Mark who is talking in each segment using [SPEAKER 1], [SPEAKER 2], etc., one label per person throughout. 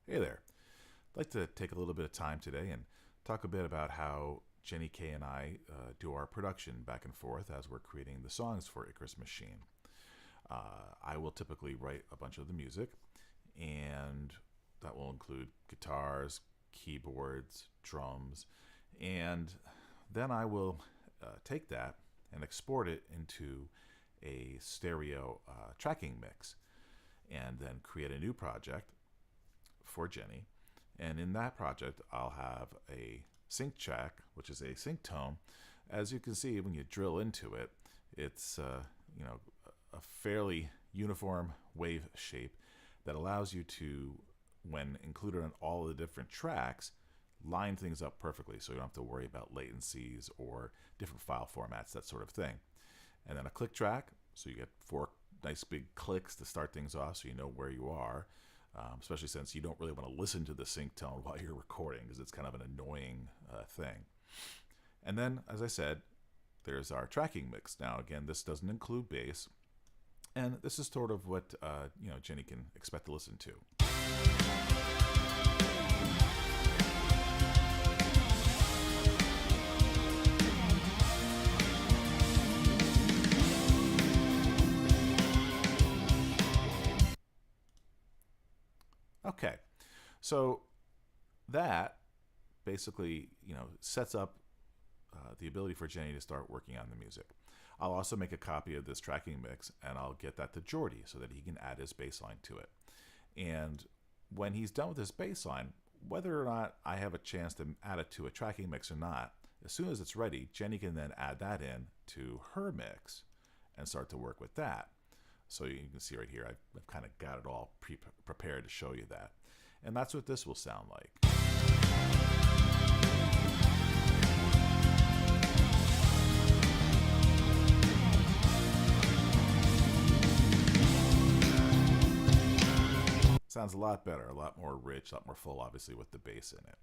[SPEAKER 1] Hey there. I'd like to take a little bit of time today and talk a bit about how Jenny Kay and I do our production back and forth as we're creating the songs for Icarus Machine. I will typically write a bunch of the music, and that will include guitars, keyboards, drums, and then I will take that and export it into a stereo tracking mix, and then create a new project for Jenny. And in that project, I'll have a sync track, which is a sync tone. As you can see, when you drill into it, it's a fairly uniform wave shape that allows you to, when included on all the different tracks, line things up perfectly, so you don't have to worry about latencies or different file formats, that sort of thing. And then a click track, so you get 4 nice big clicks to start things off, so you know where you are. Especially since you don't really want to listen to the sync tone while you're recording, because it's kind of an annoying thing. And then, as I said, there's our tracking mix. Now, again, this doesn't include bass, and this is sort of what Jenny can expect to listen to. Okay, so that basically, sets up the ability for Jenny to start working on the music. I'll also make a copy of this tracking mix, and I'll get that to Jordy so that he can add his bass line to it. And when he's done with his bass line, whether or not I have a chance to add it to a tracking mix or not, as soon as it's ready, Jenny can then add that in to her mix and start to work with that. So you can see right here, I've kind of got it all prepared to show you that. And that's what this will sound like. Sounds a lot better, a lot more rich, a lot more full, obviously, with the bass in it.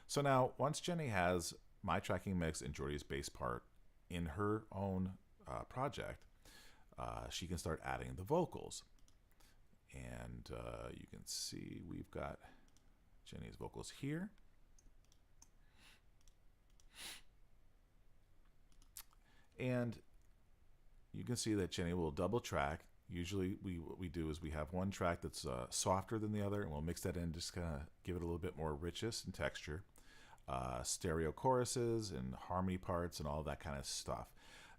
[SPEAKER 1] So now, once Jenny has my tracking mix and Jordy's bass part in her own project, she can start adding the vocals. And you can see we've got Jenny's vocals here. And you can see that Jenny will double track. Usually what we do is we have one track that's softer than the other, and we'll mix that in, just kind of give it a little bit more richness and texture. Stereo choruses and harmony parts and all that kind of stuff.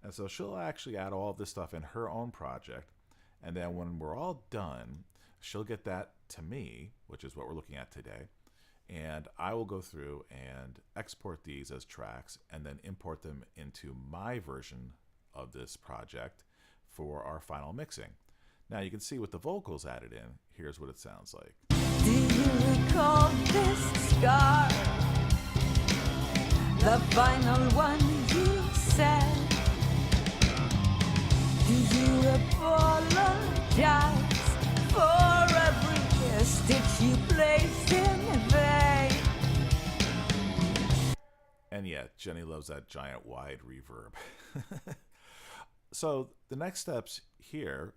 [SPEAKER 1] And so she'll actually add all of this stuff in her own project. And then when we're all done, she'll get that to me, which is what we're looking at today. And I will go through and export these as tracks and then import them into my version of this project for our final mixing. Now you can see with the vocals added in, here's what it sounds like.
[SPEAKER 2] Do you recall this scar? The final one you said. Do you apologize for every stitch you placed in vain?
[SPEAKER 1] And yeah, Jenny loves that giant wide reverb. So the next steps here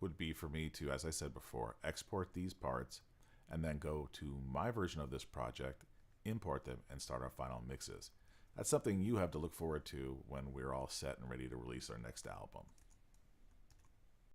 [SPEAKER 1] would be for me to, as I said before, export these parts and then go to my version of this project, import them, and start our final mixes. That's something you have to look forward to when we're all set and ready to release our next album.